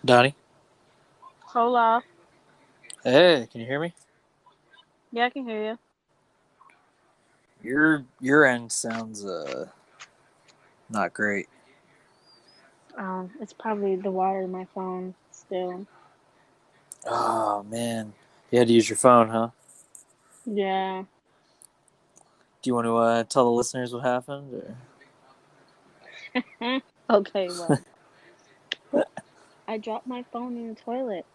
Donnie? Hola. Hey, can you hear me? Yeah, I can hear you. Your end sounds not great. It's probably the water in my phone still. Oh man. You had to use your phone, huh? Yeah. Do you want to tell the listeners what happened? Or? Okay, well, I dropped my phone in the toilet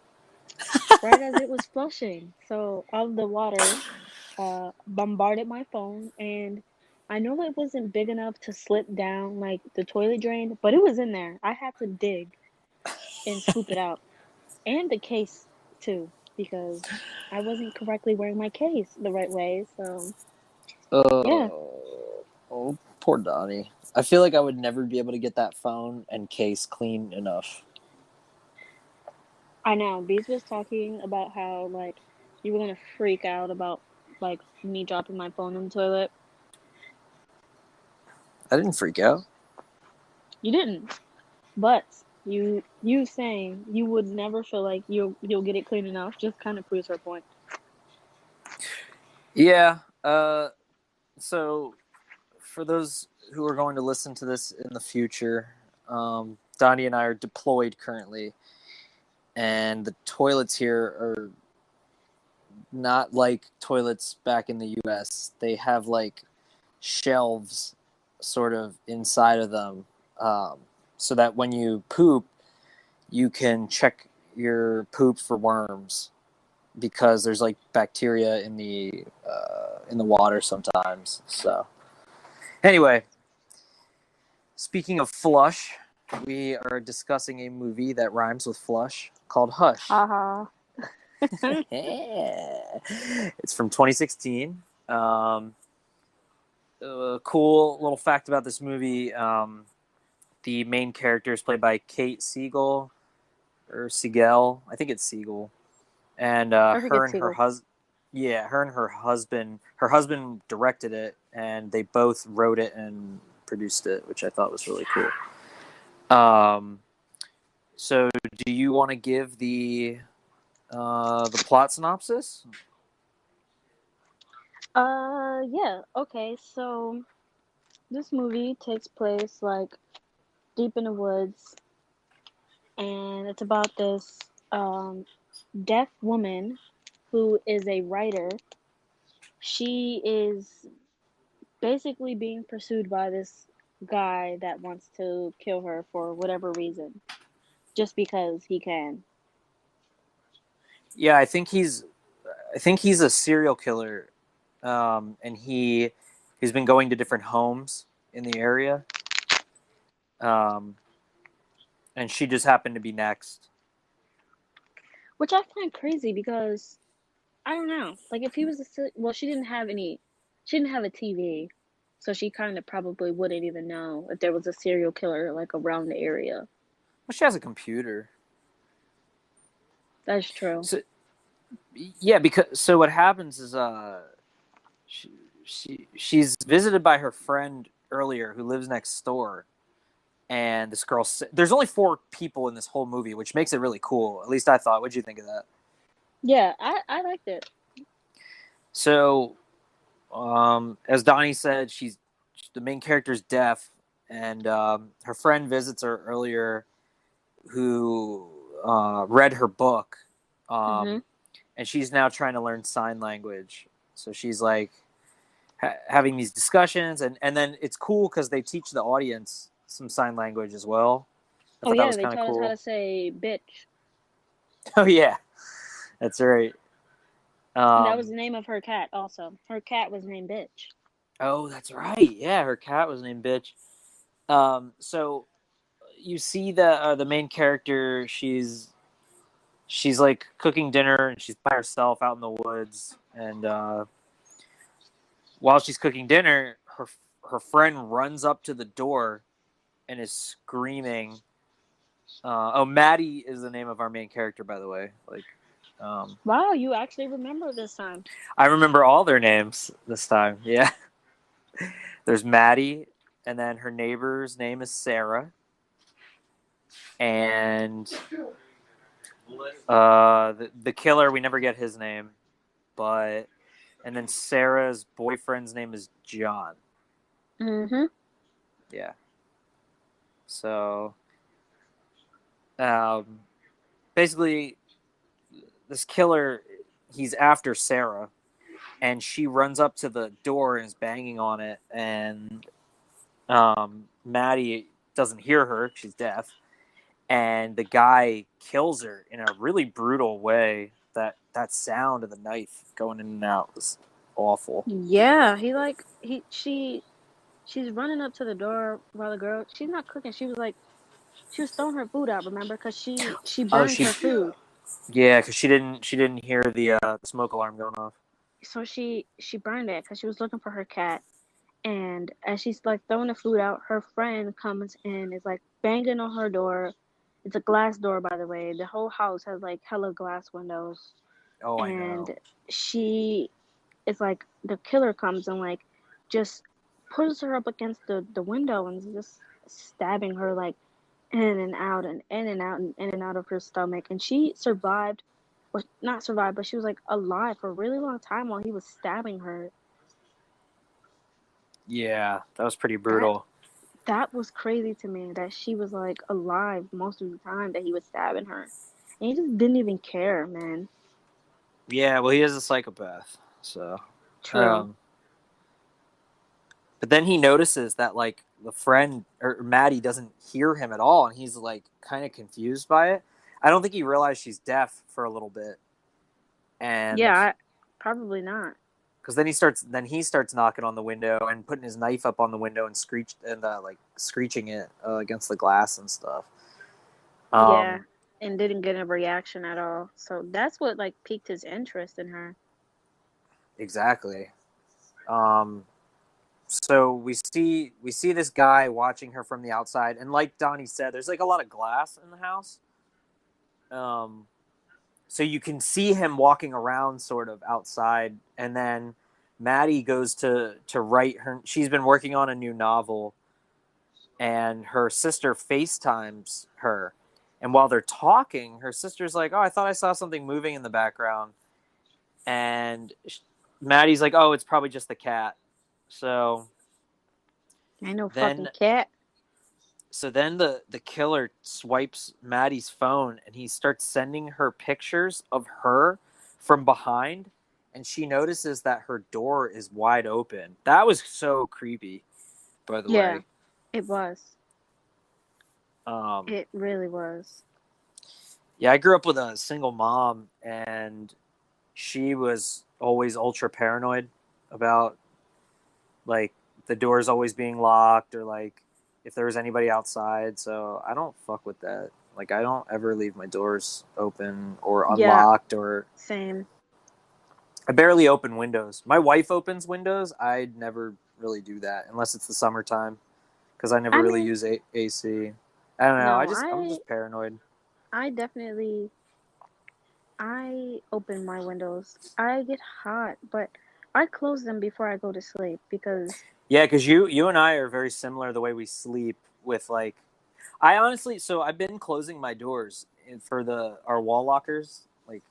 right as it was flushing. So all of the water bombarded my phone, and I know it wasn't big enough to slip down like the toilet drain, but it was in there. I had to dig and scoop it out. And the case too, because I wasn't correctly wearing my case the right way. So yeah. Oh, poor Donnie. I feel like I would never be able to get that phone and case clean enough. I know. Beats was talking about how like you were gonna freak out about like me dropping my phone in the toilet. I didn't freak out. You didn't, but you saying you would never feel like you'll get it clean enough just kind of proves her point. Yeah. So for those who are going to listen to this in the future, Donnie and I are deployed currently, and the toilets here are not like toilets back in the US. They have like shelves sort of inside of them, so that when you poop, you can check your poop for worms because there's like bacteria in the water sometimes. So anyway, speaking of flush, we are discussing a movie that rhymes with flush called Hush. Haha. It's from 2016. Cool little fact about this movie: the main character is played by Kate Siegel or Siegel. I think it's Siegel, and I think her it's and her Siegel. husband. Yeah, her and her husband. Her husband directed it, and they both wrote it and produced it, which I thought was really cool. So, do you want to give the plot synopsis? Yeah. Okay. So this movie takes place like deep in the woods, and it's about this deaf woman who is a writer. She is basically being pursued by this guy that wants to kill her for whatever reason, just because he can. Yeah, I think he's a serial killer, and he's been going to different homes in the area, um, and she just happened to be next. Which I find crazy because I don't know. Like if he was well, she didn't have a TV, so she kind of probably wouldn't even know if there was a serial killer like around the area. Well, she has a computer, That's true. so yeah. Because so what happens is she, she's visited by her friend earlier who lives next door, and this girl. There's only four people in this whole movie, which makes it really cool. At least I thought. What'd you think of that? Yeah, I liked it. So, as Donnie said, she's the main character's deaf, and her friend visits her earlier, who read her book, Mhm. um, and she's now trying to learn sign language. So she's like having these discussions, and then it's cool because they teach the audience some sign language as well. I Oh thought that yeah, was they kind of taught us how cool. to say bitch. Oh yeah, that's right. And that was Um, the name of her cat also. Her cat was named Bitch. oh, that's right. Yeah, her cat was named Bitch. So you see the main character. She's like cooking dinner, and she's by herself out in the woods. And while she's cooking dinner, her friend runs up to the door and is screaming. Oh, Maddie is the name of our main character, by the way. Like, Wow, you actually remember this time. I remember all their names this time. Yeah, there's Maddie, and then her neighbor's name is Sarah, and The killer, we never get his name, but and then Sarah's boyfriend's name is John. Mm-hmm. Yeah. So, basically, this killer, he's after Sarah, and she runs up to the door and is banging on it, and Maddie doesn't hear her; she's deaf, and the guy kills her in a really brutal way. That sound of the knife going in and out was awful. Yeah, she's running up to the door while the girl, she's not cooking. She was throwing her food out, remember? Because she Oh, burned her food. yeah, because she didn't hear the smoke alarm going off. So she burned it because she was looking for her cat. And as she's like throwing the food out, her friend comes in, is like banging on her door. It's a glass door, by the way. The whole house has like hella glass windows. Oh, I know. And she is like, the killer comes and like just pushes her up against the window and is just stabbing her like in and out and in and out and in and out of her stomach. And she survived, or not survived, but she was like alive for a really long time while he was stabbing her. Yeah, that was pretty That brutal. that was crazy to me, that she was like alive most of the time that he was stabbing her. And he just didn't even care, man. Yeah, well, he is a psychopath, so. True. Um, but then he notices that like the friend or Maddie doesn't hear him at all, and he's like kind of confused by it. I don't think he realized she's deaf for a little bit, and Probably not. because then he starts knocking on the window and putting his knife up on the window and like screeching it against the glass and stuff. Yeah. Um, And didn't get a reaction at all. So that's what like piqued his interest in her. exactly. Um, so we see this guy watching her from the outside, and like Donnie said, there's like a lot of glass in the house. Um, so you can see him walking around sort of outside, and then Maddie goes to write her. She's been working on a new novel, and her sister FaceTimes her. And while they're talking, her sister's like, "Oh, I thought I saw something moving in the background." And Maddie's like, "Oh, it's probably just the cat." So Ain't no fucking then cat. then the killer swipes Maddie's phone and he starts sending her pictures of her from behind, and she notices that her door is wide open. That was so creepy, by the Yeah, way. it was. Um, It really was. yeah, I grew up with a single mom, and she was always ultra paranoid about like the doors always being locked or like if there was anybody outside. So I don't fuck with that. Like I don't ever leave my doors open or Yeah, unlocked, or same. I barely open windows. My wife opens windows. I'd never really do that unless it's the summertime because I never I really mean, use AC. I don't know. no, I'm just paranoid. I definitely, I open my windows. I get hot, but I close them before I go to sleep because Yeah, because you and I are very similar the way we sleep with like I honestly so I've been closing my doors for the our wall lockers. Like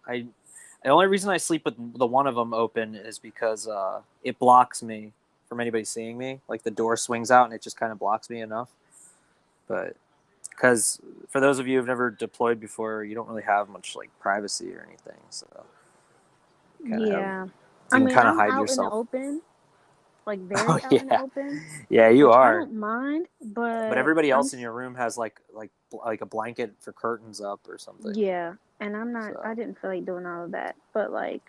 I the only reason I sleep with the one of them open is because it blocks me from anybody seeing me. Like the door swings out and it just kind of blocks me enough. But because for those of you who've never deployed before, you don't really have much like privacy or anything, so kind of have yeah. I you can mean, kind of I'm hide out in the yourself. open, like Oh very out in the yeah, open, yeah, you which I are. don't mind, But but everybody else in your room has like a blanket for curtains up or something. yeah, and I So didn't feel like doing all of that. But like,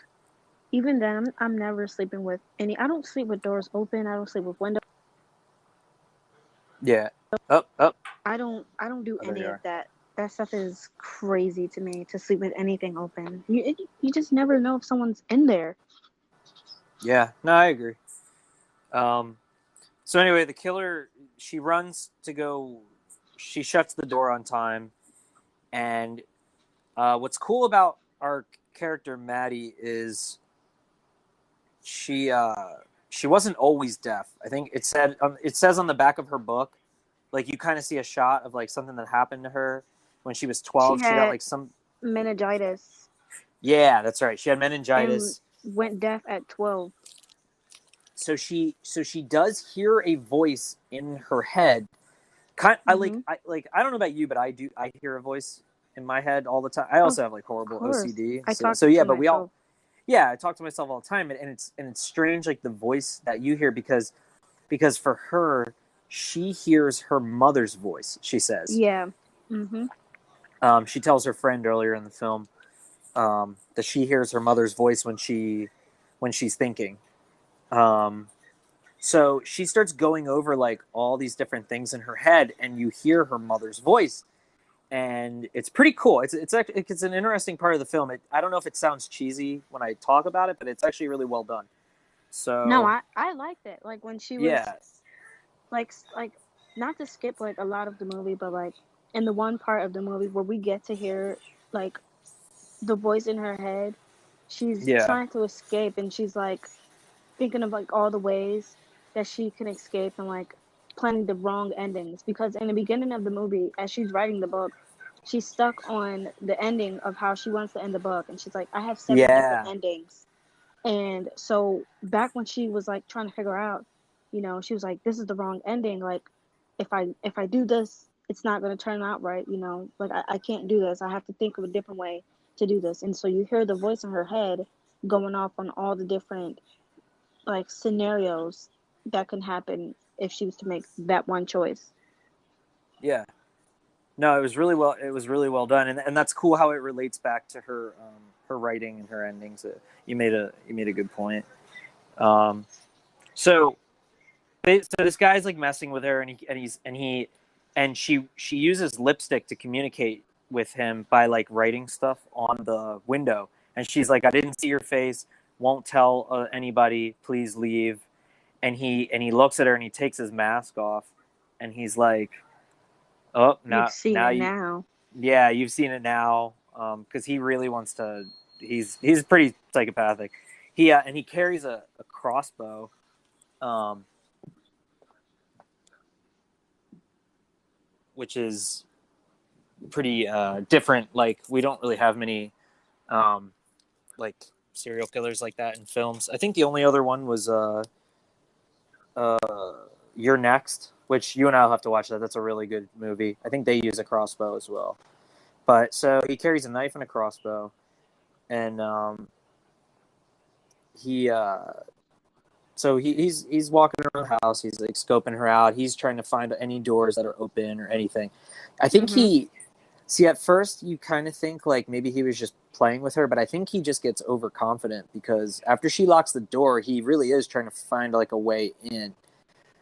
even then, I'm never sleeping with any, I don't sleep with doors open, I don't sleep with windows. yeah, up. I don't do Oh, there you any of are. that. That stuff is crazy to me, to sleep with anything open. You just never know if someone's in there. Yeah, no, I agree. Um, so anyway, the killer she runs to go. She shuts the door on time, and what's cool about our character Maddie is she she wasn't always deaf. I think it says on the back of her book, like you kind of see a shot of like something that happened to her, when she was She 12. She got had like some. meningitis Yeah, that's right. She had and meningitis. went deaf at 12. So she does hear a voice in her head. Mm-hmm. I don't know about you, but I hear a voice in my head all the time. I Of also have like horrible course. OCD. I So talked yeah, to but we all myself. yeah, I talk to myself all the time, and it's strange, like the voice that you hear, because for her, she hears her mother's voice. She says, Yeah. Mm-hmm. she tells her friend earlier in the film, that she hears her mother's voice when she's thinking. Um, so she starts going over like all these different things in her head, and you hear her mother's voice, and it's pretty cool. It's an interesting part of the film. I don't know if it sounds cheesy when I talk about it, but it's actually really well done. No, So I liked it. Like when she was yeah, like not to skip like a lot of the movie, but like in the one part of the movie where we get to hear like the voice in her head, she's yeah, trying to escape and she's like thinking of like all the ways that she can escape and like planning the wrong endings because in the beginning of the movie as she's writing the book she's stuck on the ending of how she wants to end the book and she's like I have 7 different yeah, endings. And so back when she was like trying to figure out, she was like, this is the wrong ending. Like if I do this, it's not gonna turn out right, like I can't do this. I have to think of a different way to do this. And so you hear the voice in her head going off on all the different like scenarios that can happen if she was to make that one choice. yeah. No, it was really well. It was really well done, and that's cool how it relates back to her writing and her endings. You made a good point. Um, so so this guy's like messing with her, and she uses lipstick to communicate with him by like writing stuff on the window, and she's like, "I didn't see your face. Won't tell anybody. Please leave." And he looks at her and he takes his mask off, and he's like, "Oh, You've seen now it you." now. Yeah, you've seen it now, because he really wants to. He's pretty psychopathic. He carries a crossbow, um, which is pretty different. Like we don't really have many um, like serial killers like that in films. I think the only other one was uh, You're Next, which you and I'll have to watch that. That's a really good movie. I think they use a crossbow as well. But so he carries a knife and a crossbow, and he so he's walking around the house. He's like scoping her out. He's trying to find any doors that are open or anything. I think Mm-hmm. he see at first you kind of think like maybe he was just playing with her, but I think he just gets overconfident because after she locks the door, he really is trying to find like a way in.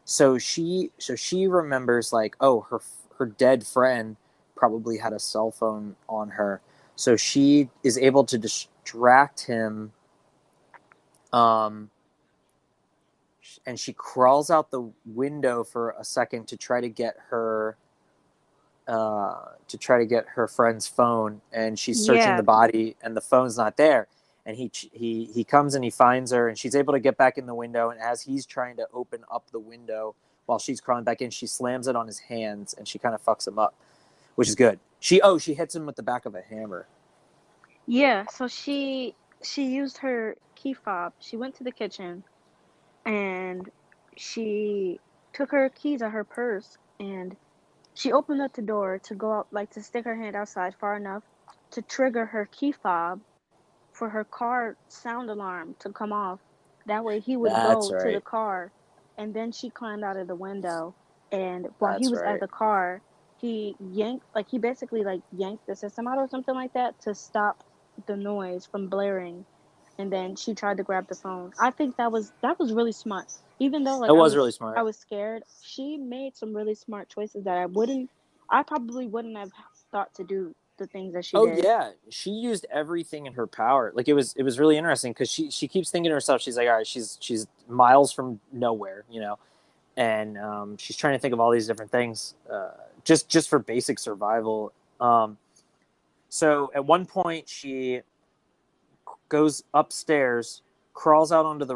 So she remembers like, oh, her dead friend probably had a cell phone on her, so she is able to distract him. Um, and she crawls out the window for a second to try to get her friend's phone, and she's searching the Yeah. body and the phone's not there, and he comes and he finds her, and she's able to get back in the window, and as he's trying to open up the window while she's crawling back in, she slams it on his hands and she kind of fucks him up, which is good. She hits him with the back of a hammer. Yeah, so she used her key fob. She went to the kitchen and she took her keys out her purse and she opened up the door to go out like to stick her hand outside far enough to trigger her key fob for her car sound alarm to come off. That way he would That's go to the right. car and then she climbed out of the window and while he That's was at right. the car, he basically like yanked the system out or something like that to stop the noise from blaring and then she tried to grab the phone. I think that was really smart. Even though It like I was really was I smart. was scared, she made some really smart choices that I probably wouldn't have thought to do the things that she Oh did. yeah, she used everything in her power. Like it was really interesting because she keeps thinking to herself, she's like, all right, she's miles from nowhere, and she's trying to think of all these different things, just for basic survival. So at one point, she goes upstairs, crawls out onto the